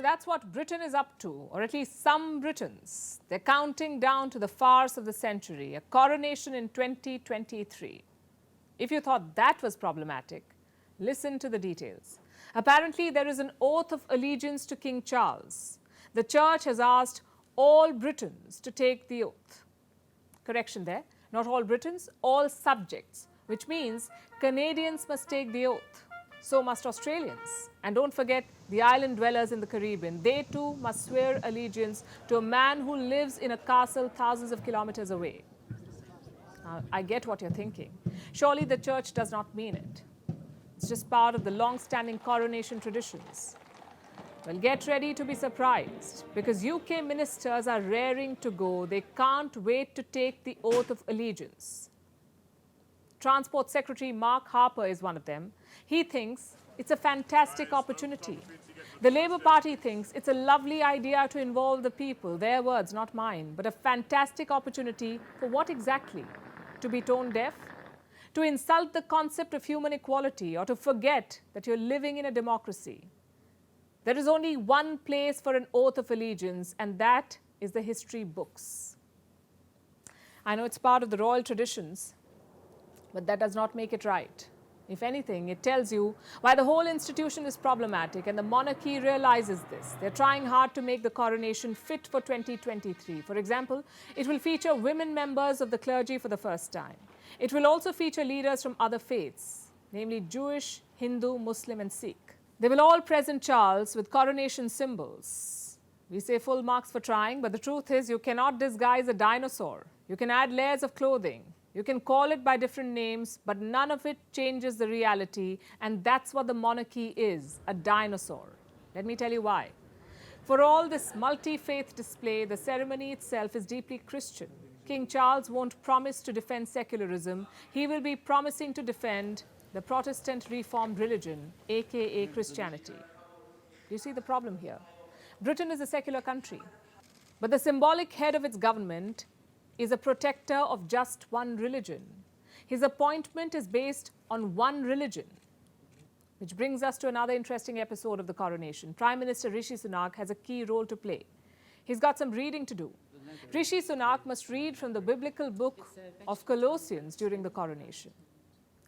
that's what Britain is up to, or at least some Britons. They're counting down to the farce of the century, a coronation in 2023. If you thought that was problematic, listen to the details. Apparently, there is an oath of allegiance to King Charles. The church has asked all Britons to take the oath. Correction there, not all Britons, all subjects, which means Canadians must take the oath. So must Australians. And don't forget the island dwellers in the Caribbean. They too must swear allegiance to a man who lives in a castle thousands of kilometers away. I get what you're thinking. Surely the church does not mean it. It's just part of the long-standing coronation traditions. Well, get ready to be surprised, because UK ministers are raring to go. They can't wait to take the oath of allegiance. Transport Secretary Mark Harper is one of them. He thinks it's a fantastic opportunity. The Labour Party thinks it's a lovely idea to involve the people, their words, not mine, but a fantastic opportunity for what exactly? To be tone deaf? To insult the concept of human equality, or to forget that you're living in a democracy? There is only one place for an oath of allegiance, and that is the history books. I know it's part of the royal traditions, but that does not make it right. If anything, it tells you why the whole institution is problematic, and the monarchy realizes this. They're trying hard to make the coronation fit for 2023. For example, it will feature women members of the clergy for the first time. It will also feature leaders from other faiths, namely Jewish, Hindu, Muslim, and Sikh. They will all present Charles with coronation symbols. We say full marks for trying, but the truth is you cannot disguise a dinosaur. You can add layers of clothing. You can call it by different names, but none of it changes the reality, and that's what the monarchy is, a dinosaur. Let me tell you why. For all this multi-faith display, the ceremony itself is deeply Christian. King Charles won't promise to defend secularism. He will be promising to defend the Protestant Reformed religion, aka Christianity. You see the problem here? Britain is a secular country, but the symbolic head of its government is a protector of just one religion. His appointment is based on one religion. Which brings us to another interesting episode of the coronation. Prime Minister Rishi Sunak has a key role to play. He's got some reading to do. Rishi Sunak must read from the biblical book of Colossians during the coronation.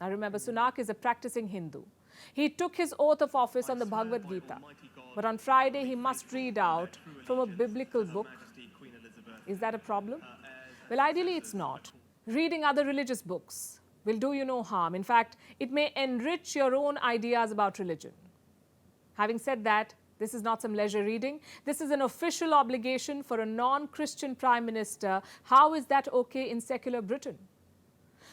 Now remember, Sunak is a practicing Hindu. He took his oath of office on the Bhagavad Gita. But on Friday, he must read out from a biblical book. Is that a problem? Well, ideally, it's not. Reading other religious books will do you no harm. In fact, it may enrich your own ideas about religion. Having said that, this is not some leisure reading. This is an official obligation for a non-Christian prime minister. How is that okay in secular Britain?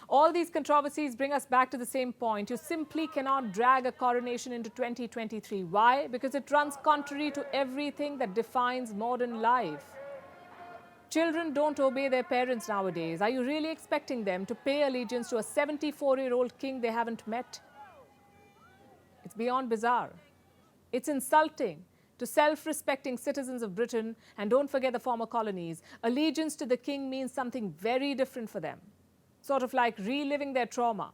All these controversies bring us back to the same point. You simply cannot drag a coronation into 2023. Why? Because it runs contrary to everything that defines modern life. Children don't obey their parents nowadays. Are you really expecting them to pay allegiance to a 74-year-old king they haven't met? It's beyond bizarre. It's insulting to self-respecting citizens of Britain, and don't forget the former colonies. Allegiance to the king means something very different for them, sort of like reliving their trauma.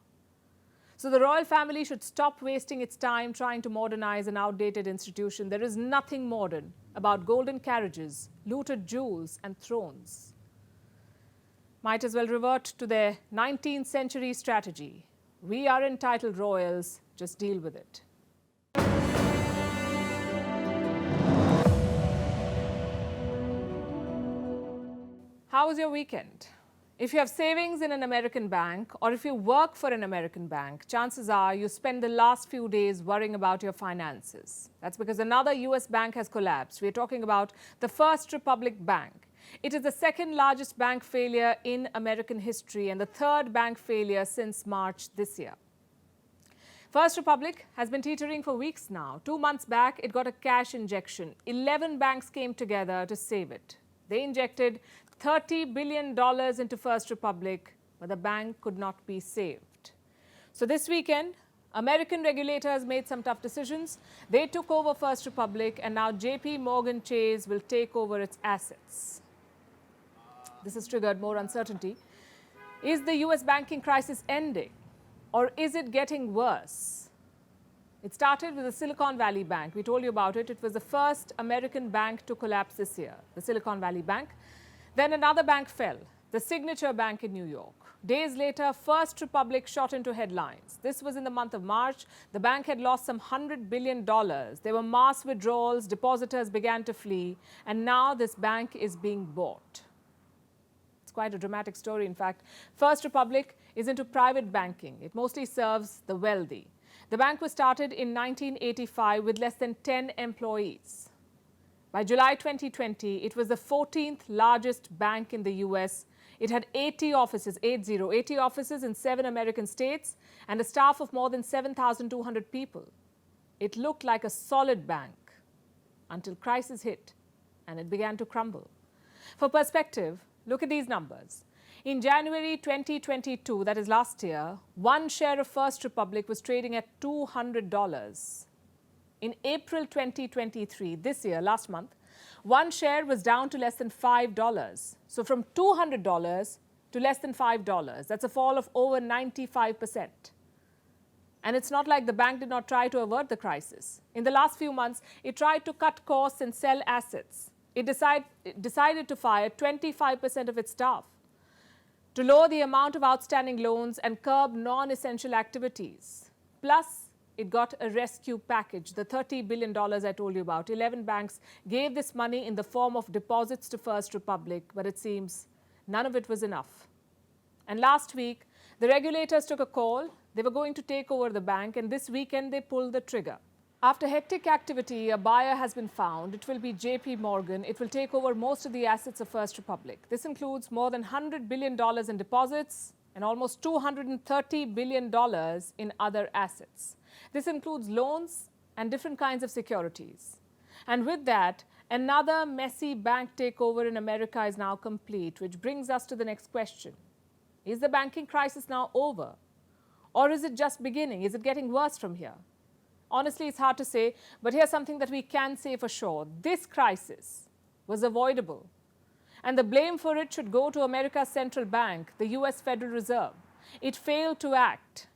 So the royal family should stop wasting its time trying to modernize an outdated institution. There is nothing modern about golden carriages, looted jewels, and thrones. Might as well revert to their 19th century strategy. We are entitled royals, just deal with it. How was your weekend? If you have savings in an American bank, or if you work for an American bank, chances are you spend the last few days worrying about your finances. That's because another US bank has collapsed. We're talking about the First Republic Bank. It is the second largest bank failure in American history and the third bank failure since March this year. First Republic has been teetering for weeks now. 2 months back, it got a cash injection. 11 banks came together to save it. They injected $30 billion into First Republic, but the bank could not be saved. So this weekend, American regulators made some tough decisions. They took over First Republic, and now JP Morgan Chase will take over its assets. This has triggered more uncertainty. Is the US banking crisis ending, or is it getting worse? It started with the Silicon Valley Bank. We told you about it. It was the first American bank to collapse this year, the Silicon Valley Bank. Then another bank fell, the Signature Bank in New York. Days later, First Republic shot into headlines. This was in the month of March. The bank had lost some $100 billion. There were mass withdrawals, depositors began to flee, and now this bank is being bought. It's quite a dramatic story, in fact. First Republic is into private banking. It mostly serves the wealthy. The bank was started in 1985 with less than 10 employees. By July 2020, it was the 14th largest bank in the US. It had 80 offices, 80 offices in 7 American states and a staff of more than 7,200 people. It looked like a solid bank until crisis hit and it began to crumble. For perspective, look at these numbers. In January 2022, that is last year, one share of First Republic was trading at $200. In April 2023, this year, last month, one share was down to less than $5. So from $200 to less than $5. That's a fall of over 95%. And it's not like the bank did not try to avert the crisis. In the last few months, it tried to cut costs and sell assets. It decided to fire 25% of its staff, to lower the amount of outstanding loans and curb non-essential activities. Plus, it got a rescue package, the $30 billion I told you about. 11 banks gave this money in the form of deposits to First Republic, but it seems none of it was enough. And last week, the regulators took a call. They were going to take over the bank, and this weekend they pulled the trigger. After hectic activity, a buyer has been found. It will be JP Morgan. It will take over most of the assets of First Republic. This includes more than $100 billion in deposits and almost $230 billion in other assets. This includes loans and different kinds of securities. And with that, another messy bank takeover in America is now complete, which brings us to the next question. Is the banking crisis now over? Or is it just beginning? Is it getting worse from here? Honestly, it's hard to say, but here's something that we can say for sure. This crisis was avoidable. And the blame for it should go to America's central bank, the US Federal Reserve. It failed to act.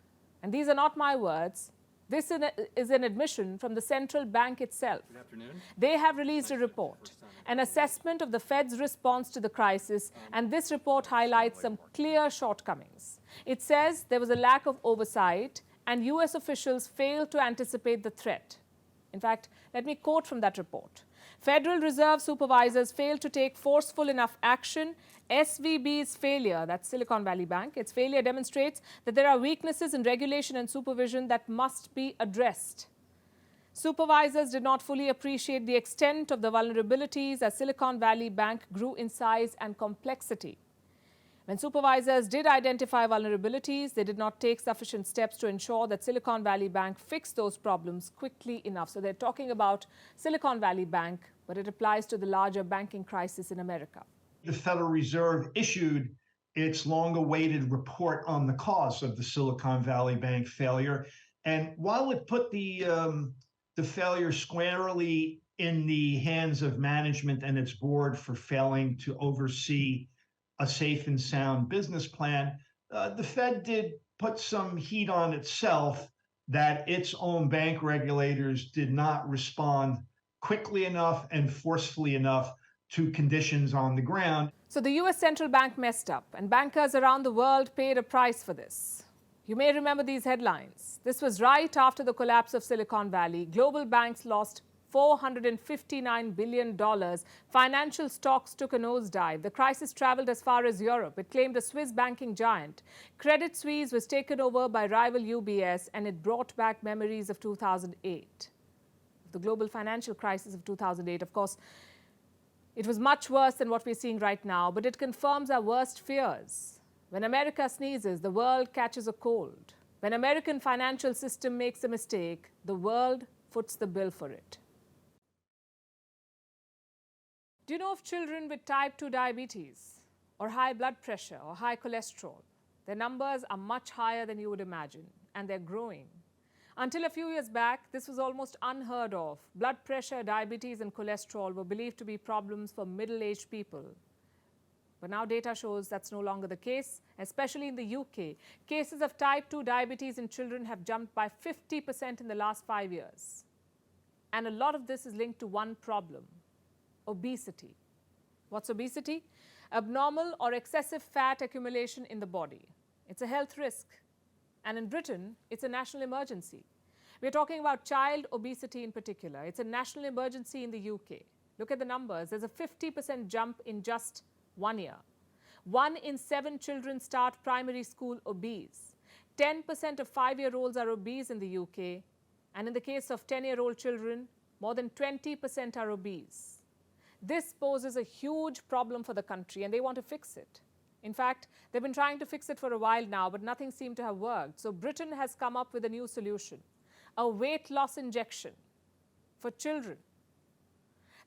And these are not my words. This is an admission from the central bank itself. Good afternoon. They have released a report, an assessment of the Fed's response to the crisis, and this report highlights some clear shortcomings. It says there was a lack of oversight and US officials failed to anticipate the threat. In fact, let me quote from that report. Federal Reserve supervisors failed to take forceful enough action. SVB's failure, that's Silicon Valley Bank, its failure demonstrates that there are weaknesses in regulation and supervision that must be addressed. Supervisors did not fully appreciate the extent of the vulnerabilities as Silicon Valley Bank grew in size and complexity. When supervisors did identify vulnerabilities, they did not take sufficient steps to ensure that Silicon Valley Bank fixed those problems quickly enough. So they're talking about Silicon Valley Bank, but it applies to the larger banking crisis in America. The Federal Reserve issued its long-awaited report on the cause of the Silicon Valley Bank failure. And while it put the failure squarely in the hands of management and its board for failing to oversee a safe and sound business plan, the Fed did put some heat on itself that its own bank regulators did not respond quickly enough and forcefully enough to conditions on the ground. So the US central bank messed up, and bankers around the world paid a price for this. You may remember these headlines. This was right after the collapse of Silicon Valley. Global banks lost $459 billion. Financial stocks took a nosedive. The crisis traveled as far as Europe. It claimed a Swiss banking giant. Credit Suisse was taken over by rival UBS, and it brought back memories of 2008. The global financial crisis of 2008, of course, it was much worse than what we're seeing right now, but it confirms our worst fears. When America sneezes, the world catches a cold. When American financial system makes a mistake, the world foots the bill for it. Do you know of children with type 2 diabetes or high blood pressure or high cholesterol? Their numbers are much higher than you would imagine, and they're growing. Until a few years back, this was almost unheard of. Blood pressure, diabetes, and cholesterol were believed to be problems for middle-aged people. But now data shows that's no longer the case, especially in the UK. Cases of type 2 diabetes in children have jumped by 50% in the last 5 years. And a lot of this is linked to one problem: obesity. What's obesity? Abnormal or excessive fat accumulation in the body. It's a health risk. And in Britain, it's a national emergency. We're talking about child obesity in particular. It's a national emergency in the UK. Look at the numbers. There's a 50% jump in just 1 year. 1 in 7 children start primary school obese. 10% of 5-year-olds are obese in the UK. And in the case of 10-year-old children, more than 20% are obese. This poses a huge problem for the country, and they want to fix it. In fact, they've been trying to fix it for a while now, but nothing seemed to have worked. So Britain has come up with a new solution: a weight loss injection for children.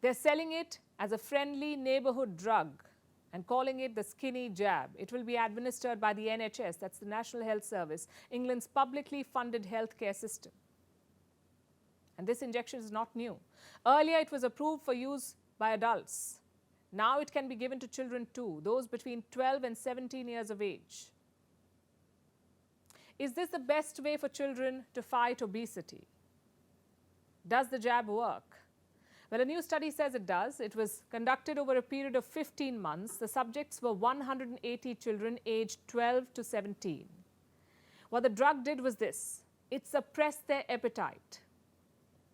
They're selling it as a friendly neighborhood drug and calling it the skinny jab. It will be administered by the NHS, that's the National Health Service, England's publicly funded healthcare system. And this injection is not new. Earlier, it was approved for use by adults. Now it can be given to children too, those between 12 and 17 years of age. Is this the best way for children to fight obesity? Does the jab work? Well, a new study says it does. It was conducted over a period of 15 months. The subjects were 180 children aged 12 to 17. What the drug did was this: it suppressed their appetite.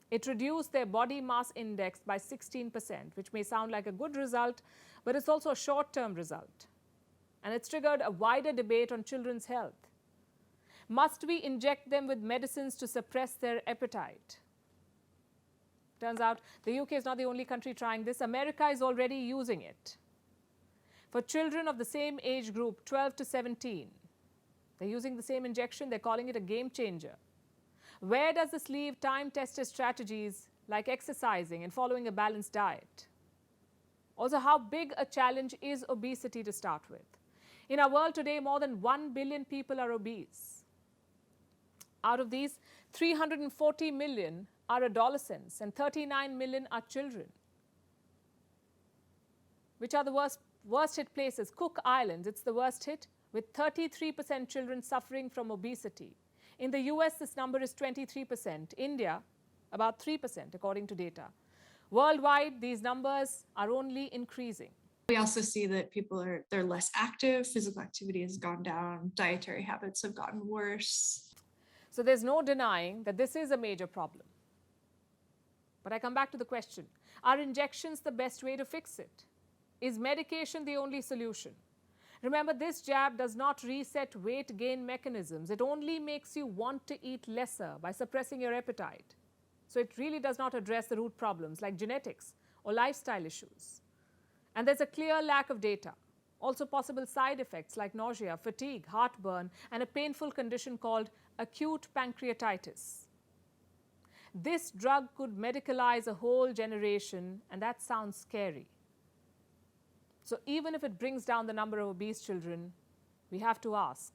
It reduced their body mass index by 16%, which may sound like a good result, but it's also a short-term result. And it's triggered a wider debate on children's health. Must we inject them with medicines to suppress their appetite? Turns out the UK is not the only country trying this. America is already using it. For children of the same age group, 12 to 17, they're using the same injection. They're calling it a game changer. Where does this leave time-tested strategies like exercising and following a balanced diet? Also, how big a challenge is obesity to start with? In our world today, more than 1 billion people are obese. Out of these, 340 million are adolescents and 39 million are children. Which are the worst hit places? Cook Islands, it's the worst hit, with 33% children suffering from obesity. In the US, this number is 23%. India, about 3%, according to data. Worldwide, these numbers are only increasing. We also see that they're less active, physical activity has gone down, dietary habits have gotten worse. So there's no denying that this is a major problem. But I come back to the question, are injections the best way to fix it? Is medication the only solution? Remember, this jab does not reset weight gain mechanisms. It only makes you want to eat lesser by suppressing your appetite. So it really does not address the root problems like genetics or lifestyle issues. And there's a clear lack of data. Also possible side effects like nausea, fatigue, heartburn, and a painful condition called acute pancreatitis. This drug could medicalize a whole generation, and that sounds scary. So even if it brings down the number of obese children, we have to ask,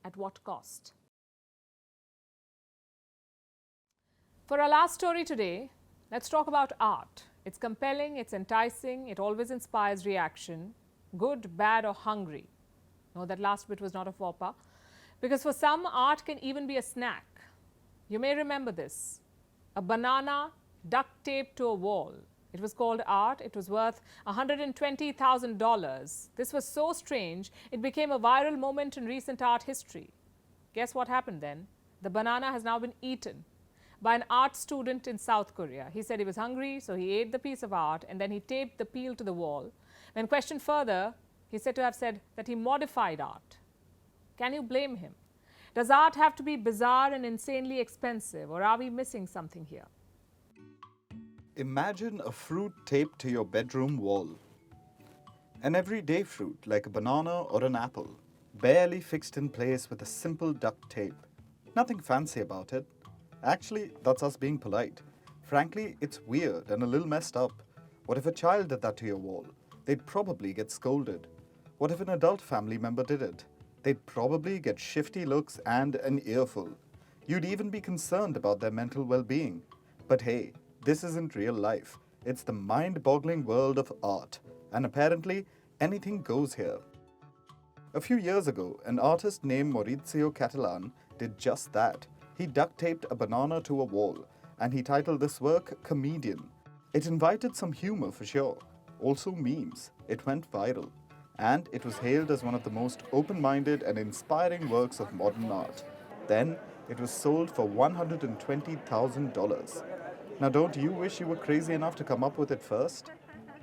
at what cost? For our last story today, let's talk about art. It's compelling, it's enticing, it always inspires reaction, good, bad, or hungry. No, that last bit was not a faux pas. Because for some, art can even be a snack. You may remember this: a banana duct taped to a wall. It was called art. It was worth $120,000. This was so strange, it became a viral moment in recent art history. Guess what happened then? The banana has now been eaten by an art student in South Korea. He said he was hungry, so he ate the piece of art and then he taped the peel to the wall. When questioned further, he's said to have said that he modified art. Can you blame him? Does art have to be bizarre and insanely expensive, or are we missing something here? Imagine a fruit taped to your bedroom wall. An everyday fruit like a banana or an apple, barely fixed in place with a simple duct tape. Nothing fancy about it. Actually, that's us being polite. Frankly, it's weird and a little messed up. What if a child did that to your wall? They'd probably get scolded. What if an adult family member did it? They'd probably get shifty looks and an earful. You'd even be concerned about their mental well-being. But hey, this isn't real life. It's the mind-boggling world of art. And apparently, Anything goes here. A few years ago, an artist named Maurizio Catalan did just that. He duct-taped a banana to a wall, and he titled this work Comedian. It invited some humor for sure, also memes. It went viral, and it was hailed as one of the most open-minded and inspiring works of modern art. Then, it was sold for $120,000. Now, don't you wish you were crazy enough to come up with it first?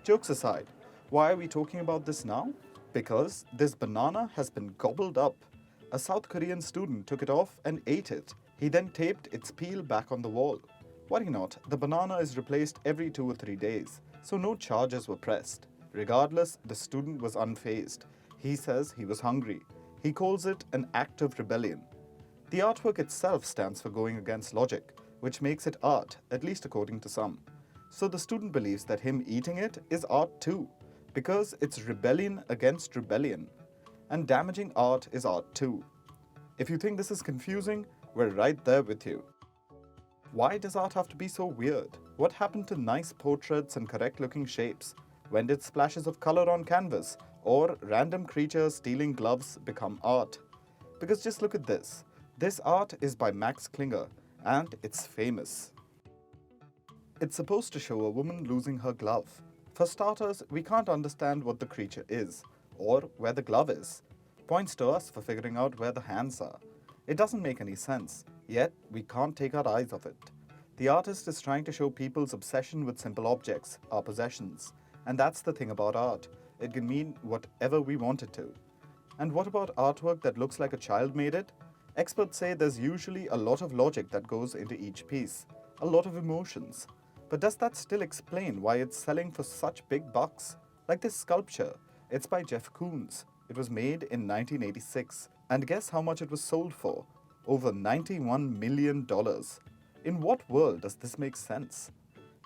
Jokes aside, why are we talking about this now? Because this banana has been gobbled up. A South Korean student took it off and ate it. He then taped its peel back on the wall. Worry not, the banana is replaced every 2 or 3 days, so no charges were pressed. Regardless, the student was unfazed. He says he was hungry. He calls it an act of rebellion. The artwork itself stands for going against logic, which makes it art, at least according to some. So the student believes that him eating it is art too, because it's rebellion against rebellion. And damaging art is art too. If you think this is confusing, we're right there with you. Why does art have to be so weird? What happened to nice portraits and correct-looking shapes? When did splashes of color on canvas or random creatures stealing gloves become art? Because just look at this. This art is by Max Klinger, and it's famous. It's supposed to show a woman losing her glove. For starters, we can't understand what the creature is, or where the glove is. Points to us for figuring out where the hands are. It doesn't make any sense, yet we can't take our eyes off it. The artist is trying to show people's obsession with simple objects, our possessions. And that's the thing about art. It can mean whatever we want it to. And what about artwork that looks like a child made it? Experts say there's usually a lot of logic that goes into each piece, a lot of emotions. But does that still explain why it's selling for such big bucks? Like this sculpture, it's by Jeff Koons. It was made in 1986. And guess how much it was sold for? Over $91 million. In what world does this make sense?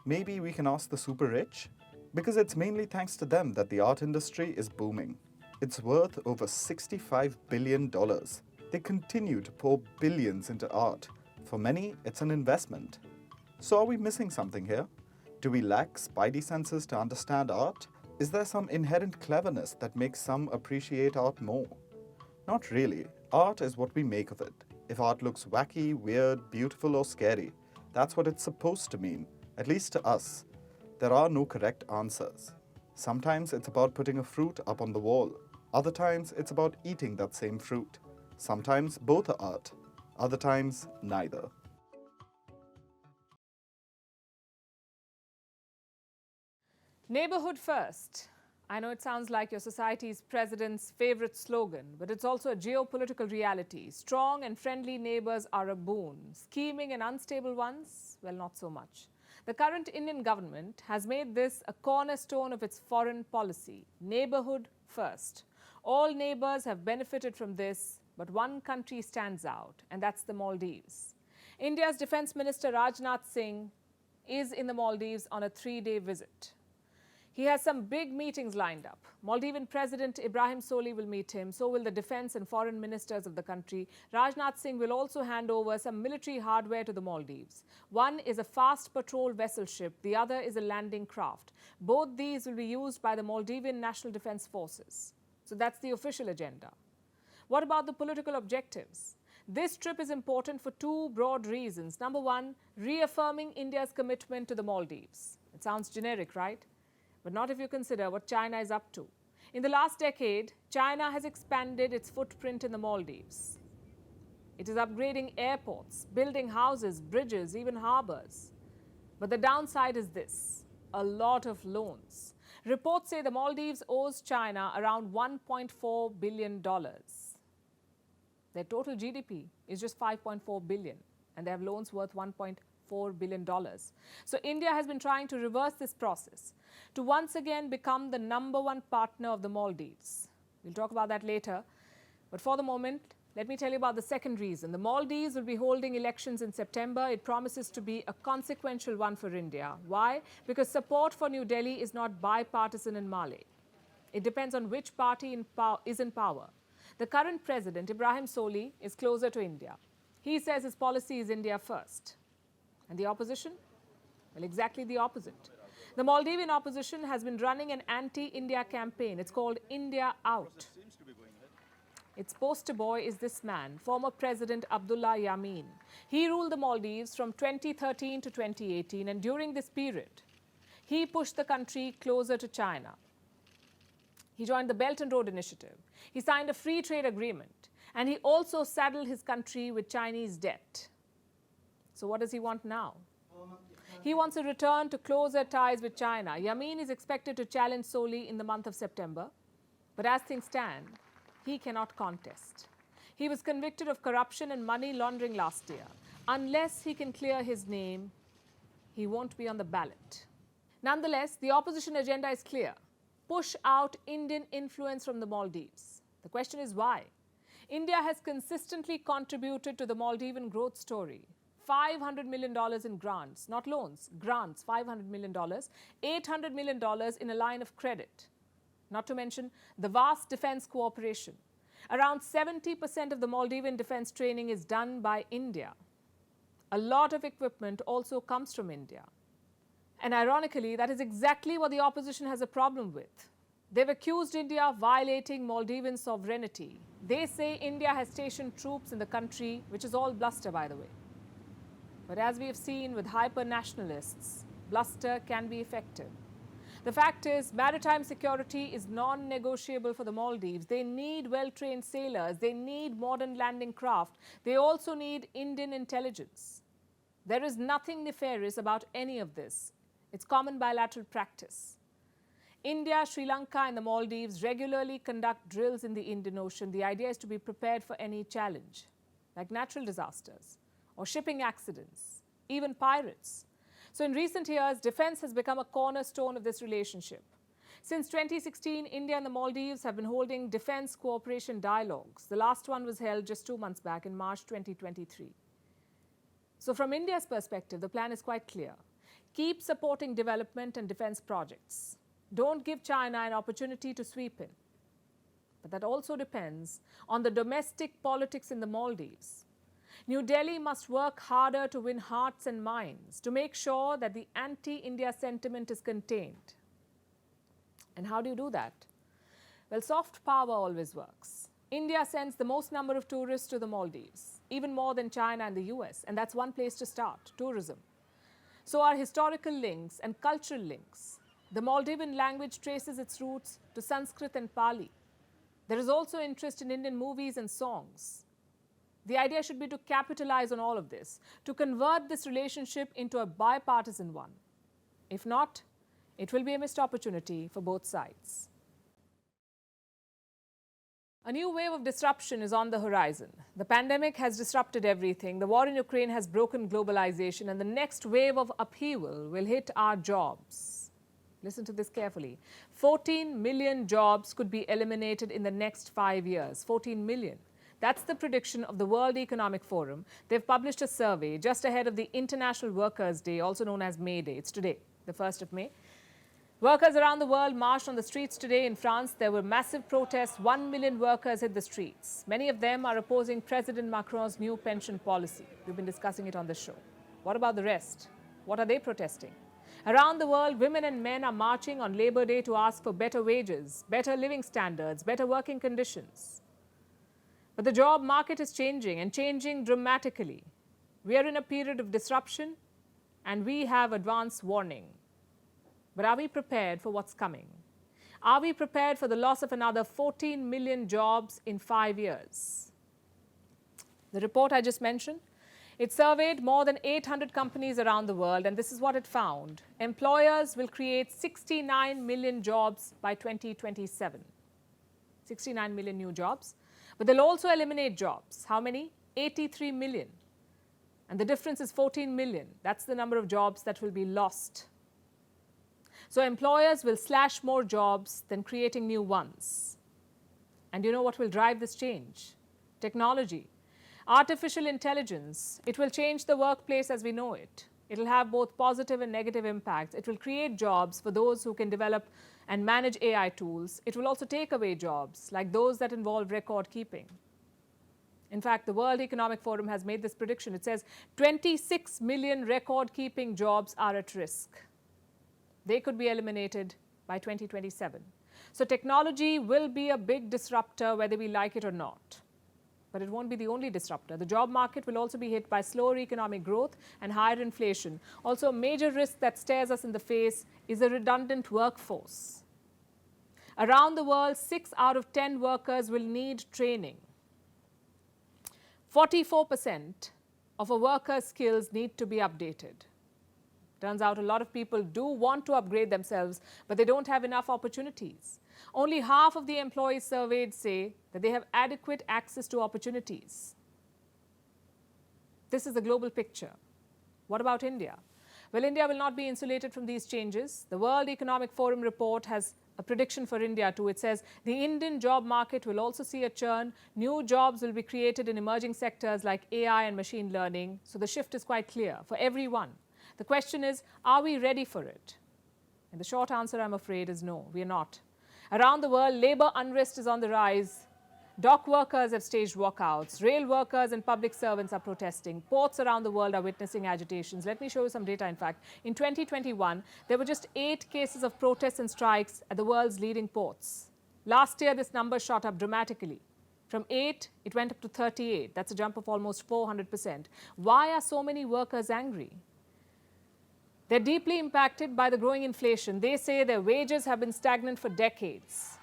Maybe we can ask the super rich? Because it's mainly thanks to them that the art industry is booming. It's worth over $65 billion. They continue to pour billions into art. For many, it's an investment. So are we missing something here? Do we lack spidey senses to understand art? Is there some inherent cleverness that makes some appreciate art more? Not really. Art is what we make of it. If art looks wacky, weird, beautiful, or scary, that's what it's supposed to mean, at least to us. There are no correct answers. Sometimes it's about putting a fruit up on the wall. Other times it's about eating that same fruit. Sometimes both are art. Other times, neither. Neighborhood first. I know it sounds like your society's president's favorite slogan, but it's also a geopolitical reality. Strong and friendly neighbors are a boon. Scheming and unstable ones, well, not so much. The current Indian government has made this a cornerstone of its foreign policy, neighborhood first. All neighbors have benefited from this, but one country stands out, and that's the Maldives. India's Defense Minister Rajnath Singh is in the Maldives on a 3-day visit. He has some big meetings lined up. Maldivian President Ibrahim Soli will meet him. So will the defense and foreign ministers of the country. Rajnath Singh will also hand over some military hardware to the Maldives. One is a fast patrol vessel ship. The other is a landing craft. Both these will be used by the Maldivian National Defense Forces. So that's the official agenda. What about the political objectives? This trip is important for 2 broad reasons. Number one, reaffirming India's commitment to the Maldives. It sounds generic, right? But not if you consider what China is up to. In the last decade, China has expanded its footprint in the Maldives. It is upgrading airports, building houses, bridges, even harbors. But the downside is this: a lot of loans. Reports say the Maldives owes China around $1.4 billion. Their total GDP is just $5.4 billion, and they have loans worth $1.4 billion. So India has been trying to reverse this process to once again become the #1 partner of the Maldives. We'll talk about that later. But for the moment, let me tell you about the second reason. The Maldives will be holding elections in September. It promises to be a consequential one for India. Why? Because support for New Delhi is not bipartisan in Mali. It depends on which party is in power. The current president, Ibrahim Soli, is closer to India. He says his policy is India first. And the opposition? Well, exactly the opposite. The Maldivian opposition has been running an anti-India campaign. It's called India Out. Its poster boy is this man, former President Abdullah Yameen. He ruled the Maldives from 2013 to 2018, and during this period, he pushed the country closer to China. He joined the Belt and Road Initiative. He signed a free trade agreement, and he also saddled his country with Chinese debt. So what does he want now? He wants a return to closer ties with China. Yameen is expected to challenge solely in the month of September, but as things stand, he cannot contest. He was convicted of corruption and money laundering last year. Unless he can clear his name, he won't be on the ballot. Nonetheless, the opposition agenda is clear. Push out Indian influence from the Maldives. The question is why? India has consistently contributed to the Maldivian growth story. $500 million in grants, not loans, grants, $500 million, $800 million in a line of credit. Not to mention the vast defense cooperation. Around 70% of the Maldivian defense training is done by India. A lot of equipment also comes from India. And ironically, that is exactly what the opposition has a problem with. They've accused India of violating Maldivian sovereignty. They say India has stationed troops in the country, which is all bluster, by the way. But as we have seen with hyper-nationalists, bluster can be effective. The fact is, maritime security is non-negotiable for the Maldives. They need well-trained sailors. They need modern landing craft. They also need Indian intelligence. There is nothing nefarious about any of this. It's common bilateral practice. India, Sri Lanka, and the Maldives regularly conduct drills in the Indian Ocean. The idea is to be prepared for any challenge, like natural disasters or shipping accidents, even pirates. So in recent years, defense has become a cornerstone of this relationship. Since 2016, India and the Maldives have been holding defense cooperation dialogues. The last one was held just 2 months back in March 2023. So from India's perspective, the plan is quite clear. Keep supporting development and defense projects. Don't give China an opportunity to sweep in. But that also depends on the domestic politics in the Maldives. New Delhi must work harder to win hearts and minds, to make sure that the anti-India sentiment is contained. And how do you do that? Well, soft power always works. India sends the most number of tourists to the Maldives, even more than China and the US, and that's one place to start, tourism. So are historical links and cultural links. The Maldivian language traces its roots to Sanskrit and Pali. There is also interest in Indian movies and songs. The idea should be to capitalize on all of this, to convert this relationship into a bipartisan one. If not, it will be a missed opportunity for both sides. A new wave of disruption is on the horizon. The pandemic has disrupted everything. The war in Ukraine has broken globalization, and the next wave of upheaval will hit our jobs. Listen to this carefully. 14 million jobs could be eliminated in the next 5 years. 14 million. That's the prediction of the World Economic Forum. They've published a survey just ahead of the International Workers' Day, also known as May Day. It's today, the 1st of May. Workers around the world marched on the streets today. In France, there were massive protests. 1 million workers hit the streets. Many of them are opposing President Macron's new pension policy. We've been discussing it on the show. What about the rest? What are they protesting? Around the world, women and men are marching on Labor Day to ask for better wages, better living standards, better working conditions. But the job market is changing, and changing dramatically. We are in a period of disruption, and we have advance warning. But are we prepared for what's coming? Are we prepared for the loss of another 14 million jobs in 5 years? The report I just mentioned, it surveyed more than 800 companies around the world, and this is what it found. Employers will create 69 million jobs by 2027. 69 million new jobs. But they'll also eliminate jobs. How many? 83 million. And the difference is 14 million. That's the number of jobs that will be lost. So employers will slash more jobs than creating new ones. And you know what will drive this change? Technology. Artificial intelligence. It will change the workplace as we know it. It will have both positive and negative impacts. It will create jobs for those who can develop and manage AI tools. It will also take away jobs like those that involve record keeping. In fact, the World Economic Forum has made this prediction. It says 26 million record keeping jobs are at risk. They could be eliminated by 2027. So technology will be a big disruptor whether we like it or not. But it won't be the only disruptor. The job market will also be hit by slower economic growth and higher inflation. Also, a major risk that stares us in the face is a redundant workforce. Around the world, 6 out of 10 workers will need training. 44% of a worker's skills need to be updated. Turns out a lot of people do want to upgrade themselves, but they don't have enough opportunities. Only half of the employees surveyed say that they have adequate access to opportunities. This is the global picture. What about India? Well, India will not be insulated from these changes. The World Economic Forum report has a prediction for India too. It says the Indian job market will also see a churn. New jobs will be created in emerging sectors like AI and machine learning. So the shift is quite clear for everyone. The question is, are we ready for it? And the short answer, I'm afraid, is no, we are not. Around the world, labor unrest is on the rise. Dock workers have staged walkouts. Rail workers and public servants are protesting. Ports around the world are witnessing agitations. Let me show you some data, in fact. In 2021, there were just 8 cases of protests and strikes at the world's leading ports. Last year, this number shot up dramatically. From 8, it went up to 38. That's a jump of almost 400%. Why are so many workers angry? They're deeply impacted by the growing inflation. They say their wages have been stagnant for decades.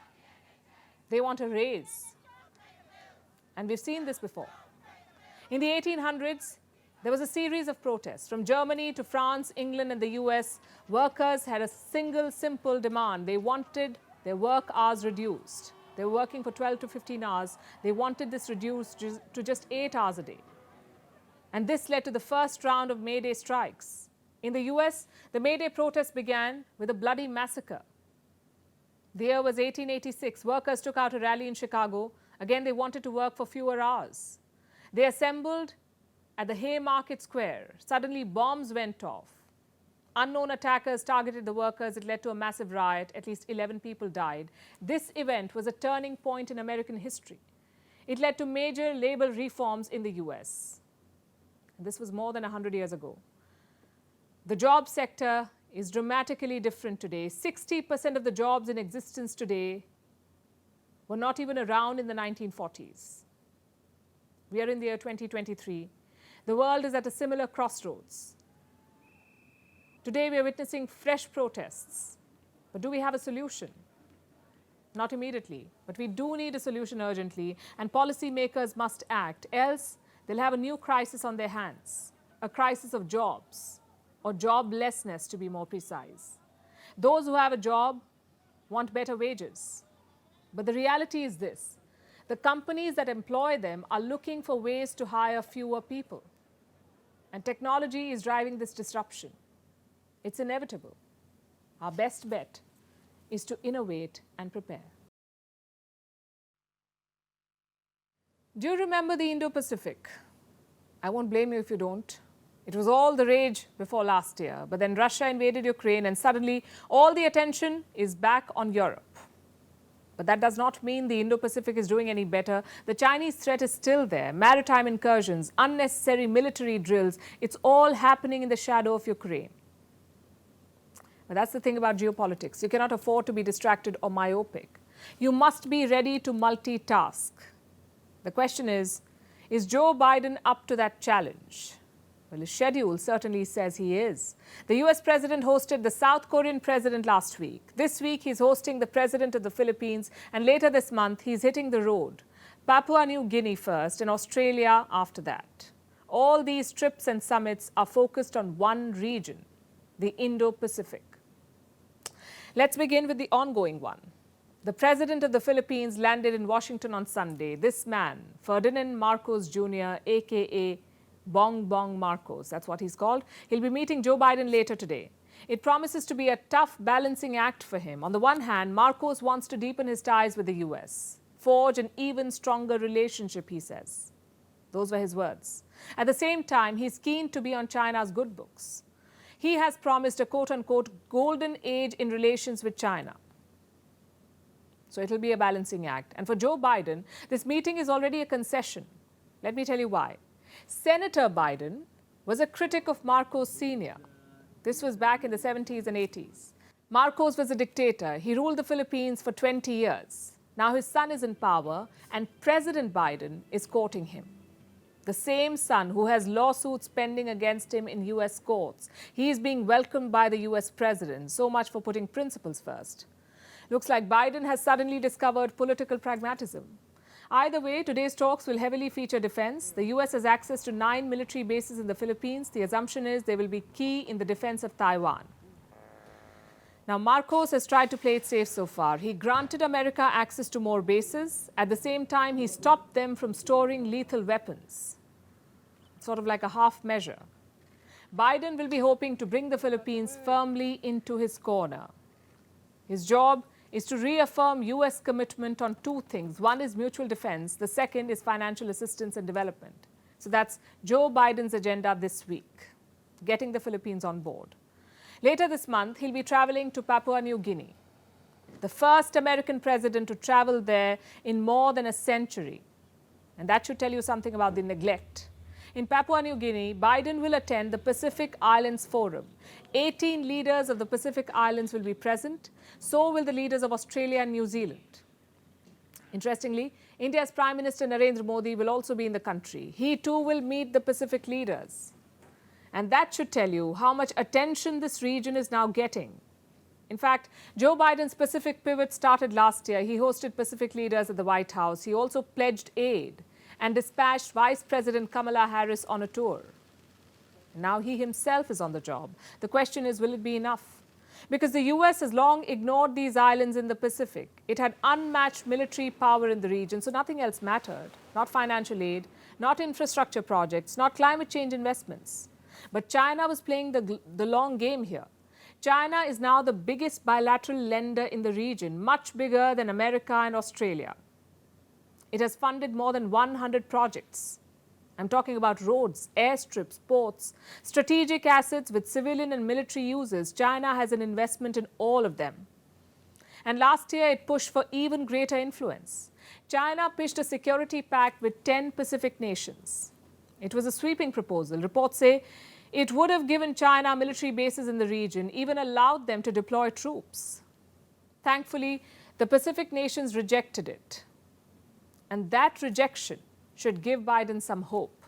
They want a raise. And we've seen this before. In the 1800s, there was a series of protests. From Germany to France, England, and the US, workers had a single simple demand. They wanted their work hours reduced. They were working for 12 to 15 hours. They wanted this reduced to just 8 hours a day. And this led to the first round of May Day strikes. In the US, the May Day protest began with a bloody massacre. The year was 1886. Workers took out a rally in Chicago. Again, they wanted to work for fewer hours. They assembled at the Haymarket Square. Suddenly, bombs went off. Unknown attackers targeted the workers. It led to a massive riot. At least 11 people died. This event was a turning point in American history. It led to major labor reforms in the US. This was more than 100 years ago. The job sector is dramatically different today. 60% of the jobs in existence today were not even around in the 1940s. We are in the year 2023. The world is at a similar crossroads. Today, we are witnessing fresh protests. But do we have a solution? Not immediately, but we do need a solution urgently, and policymakers must act, else they'll have a new crisis on their hands, a crisis of jobs, or joblessness to be more precise. Those who have a job want better wages. But the reality is this: the companies that employ them are looking for ways to hire fewer people. And technology is driving this disruption. It's inevitable. Our best bet is to innovate and prepare. Do you remember the Indo-Pacific? I won't blame you if you don't. It was all the rage before last year, but then Russia invaded Ukraine and suddenly all the attention is back on Europe. But that does not mean the Indo-Pacific is doing any better. The Chinese threat is still there. Maritime incursions, unnecessary military drills, it's all happening in the shadow of Ukraine. But that's the thing about geopolitics. You cannot afford to be distracted or myopic. You must be ready to multitask. The question is Joe Biden up to that challenge? Well, his schedule certainly says he is. The US president hosted the South Korean president last week. This week, he's hosting the president of the Philippines, and later this month, he's hitting the road. Papua New Guinea first and Australia after that. All these trips and summits are focused on one region, the Indo-Pacific. Let's begin with the ongoing one. The president of the Philippines landed in Washington on Sunday. This man, Ferdinand Marcos Jr., aka Bong Bong Marcos, that's what he's called. He'll be meeting Joe Biden later today. It promises to be a tough balancing act for him. On the one hand, Marcos wants to deepen his ties with the US, forge an even stronger relationship, he says. Those were his words. At the same time, he's keen to be on China's good books. He has promised a quote-unquote golden age in relations with China. So it'll be a balancing act. And for Joe Biden, this meeting is already a concession. Let me tell you why. Senator Biden was a critic of Marcos Sr. This was back in the 70s and 80s. Marcos was a dictator. He ruled the Philippines for 20 years. Now his son is in power and President Biden is courting him. The same son who has lawsuits pending against him in US courts. He is being welcomed by the US president. So much for putting principles first. Looks like Biden has suddenly discovered political pragmatism. Either way, today's talks will heavily feature defense. The US has access to 9 military bases in the Philippines. The assumption is they will be key in the defense of Taiwan. Now, Marcos has tried to play it safe so far. He granted America access to more bases. At the same time, he stopped them from storing lethal weapons. Sort of like a half measure. Biden will be hoping to bring the Philippines firmly into his corner. His job is to reaffirm US commitment on 2 things. One is mutual defense. The second is financial assistance and development. So that's Joe Biden's agenda this week, getting the Philippines on board. Later this month, he'll be traveling to Papua New Guinea, the first American president to travel there in more than a century. And that should tell you something about the neglect. In Papua New Guinea, Biden will attend the Pacific Islands Forum. 18 leaders of the Pacific Islands will be present. So will the leaders of Australia and New Zealand. Interestingly, India's Prime Minister Narendra Modi will also be in the country. He too will meet the Pacific leaders. And that should tell you how much attention this region is now getting. In fact, Joe Biden's Pacific pivot started last year. He hosted Pacific leaders at the White House. He also pledged aid and dispatched Vice President Kamala Harris on a tour. Now he himself is on the job. The question is, will it be enough? Because the US has long ignored these islands in the Pacific. It had unmatched military power in the region, so nothing else mattered. Not financial aid, not infrastructure projects, not climate change investments. But China was playing the long game here. China is now the biggest bilateral lender in the region, much bigger than America and Australia. It has funded more than 100 projects. I'm talking about roads, airstrips, ports, strategic assets with civilian and military uses. China has an investment in all of them. And last year, it pushed for even greater influence. China pitched a security pact with 10 Pacific nations. It was a sweeping proposal. Reports say it would have given China military bases in the region, even allowed them to deploy troops. Thankfully, the Pacific nations rejected it. And that rejection should give Biden some hope.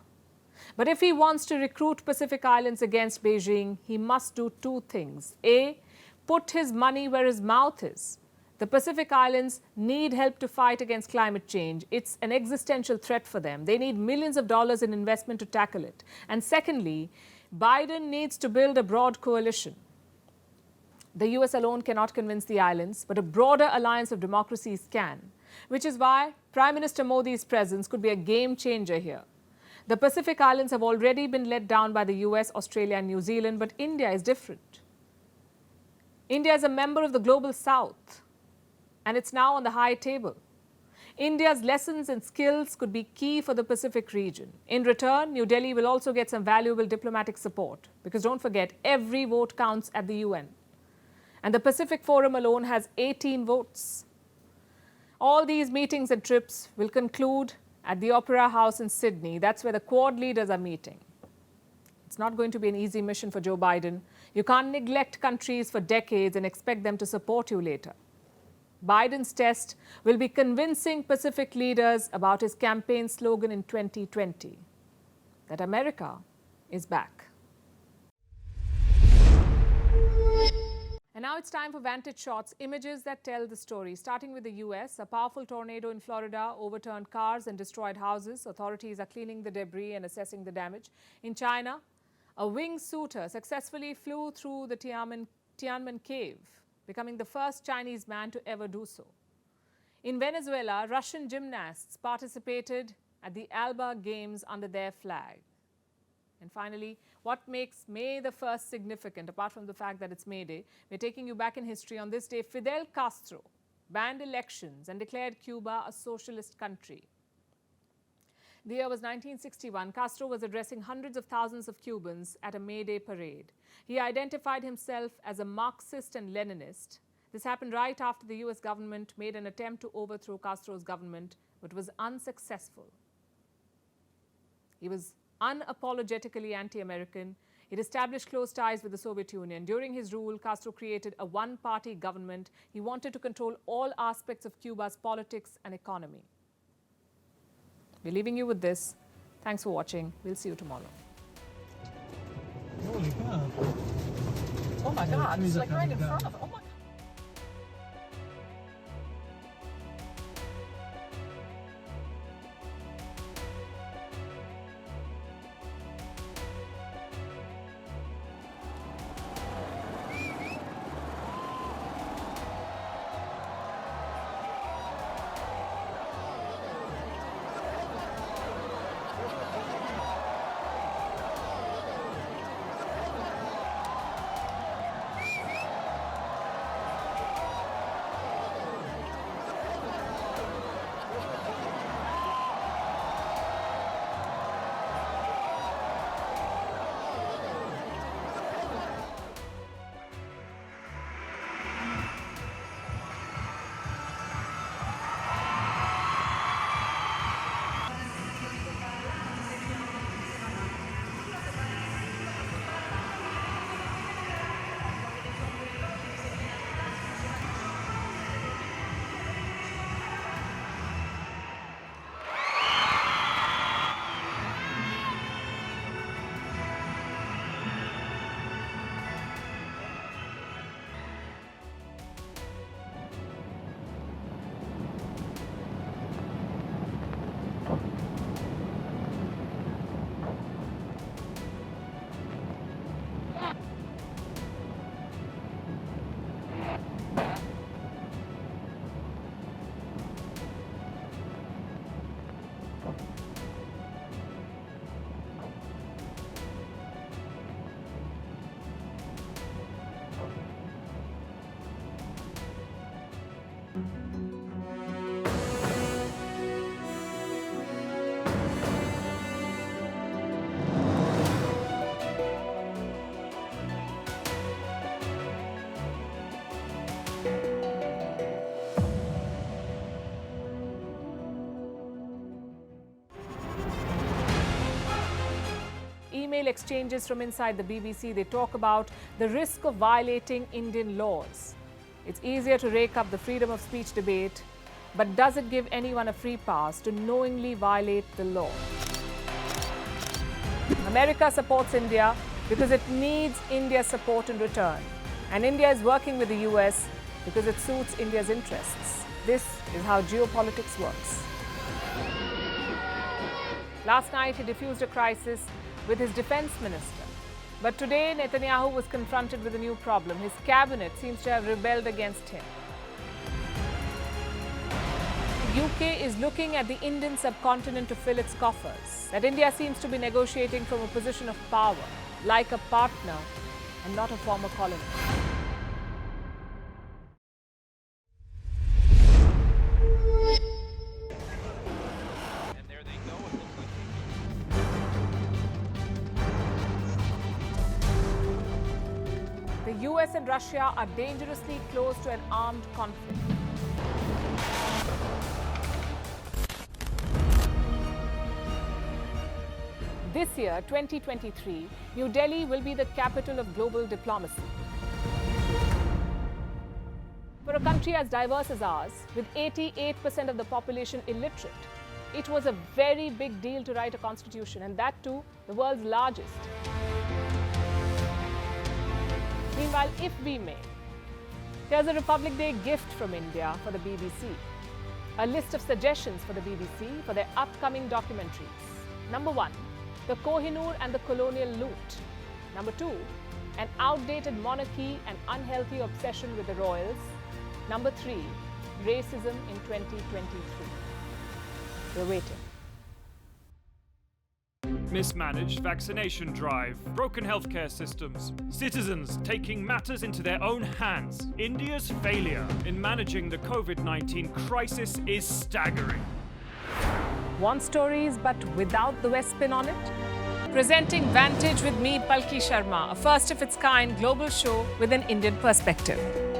But if he wants to recruit Pacific Islands against Beijing, he must do 2 things. A, put his money where his mouth is. The Pacific Islands need help to fight against climate change. It's an existential threat for them. They need millions of dollars in investment to tackle it. And secondly, Biden needs to build a broad coalition. The US alone cannot convince the islands, but a broader alliance of democracies can, which is why Prime Minister Modi's presence could be a game changer here. The Pacific Islands have already been let down by the US, Australia, and New Zealand, but India is different. India is a member of the Global South, and it's now on the high table. India's lessons and skills could be key for the Pacific region. In return, New Delhi will also get some valuable diplomatic support, because don't forget, every vote counts at the UN. And the Pacific Forum alone has 18 votes. All these meetings and trips will conclude at the Opera House in Sydney. That's where the Quad leaders are meeting. It's not going to be an easy mission for Joe Biden. You can't neglect countries for decades and expect them to support you later. Biden's test will be convincing Pacific leaders about his campaign slogan in 2020, that America is back. And now it's time for Vantage shots, images that tell the story. Starting with the US, a powerful tornado in Florida overturned cars and destroyed houses. Authorities are cleaning the debris and assessing the damage. In China, a wingsuiter successfully flew through the Tiananmen cave, becoming the first Chinese man to ever do so. In Venezuela, Russian gymnasts participated at the Alba Games under their flag. And finally, what makes May the 1st significant, apart from the fact that it's May Day? We're taking you back in history. On this day, Fidel Castro banned elections and declared Cuba a socialist country. The year was 1961. Castro was addressing hundreds of thousands of Cubans at a May Day parade. He identified himself as a Marxist and Leninist. This happened right after the US government made an attempt to overthrow Castro's government, but was unsuccessful. He was unapologetically anti-American. It established close ties with the Soviet Union. During his rule, Castro created a one-party government. He wanted to control all aspects of Cuba's politics and economy. We're leaving you with this. Thanks for watching. We'll see you tomorrow. Holy cow. Oh my God, it's like right in front of it. Oh my Email exchanges from inside the BBC, they talk about the risk of violating Indian laws. It's easier to rake up the freedom of speech debate, but does it give anyone a free pass to knowingly violate the law? America supports India because it needs India's support in return. And India is working with the US because it suits India's interests. This is how geopolitics works. Last night, he diffused a crisis with his defense minister. But today, Netanyahu was confronted with a new problem. His cabinet seems to have rebelled against him. The UK is looking at the Indian subcontinent to fill its coffers. That India seems to be negotiating from a position of power, like a partner and not a former colony. The US and Russia are dangerously close to an armed conflict. This year, 2023, New Delhi will be the capital of global diplomacy. For a country as diverse as ours, with 88% of the population illiterate, it was a very big deal to write a constitution, and that too, the world's largest. Meanwhile, if we may, here's a Republic Day gift from India for the BBC. A list of suggestions for the BBC for their upcoming documentaries. Number 1, the Kohinoor and the colonial loot. Number 2, an outdated monarchy and unhealthy obsession with the royals. Number 3, racism in 2023. We're waiting. Mismanaged vaccination drive, broken healthcare systems, citizens taking matters into their own hands. India's failure in managing the COVID-19 crisis is staggering. Want stories but without the West spin on it? Presenting Vantage with me, Palki Sharma, a first of its kind global show with an Indian perspective.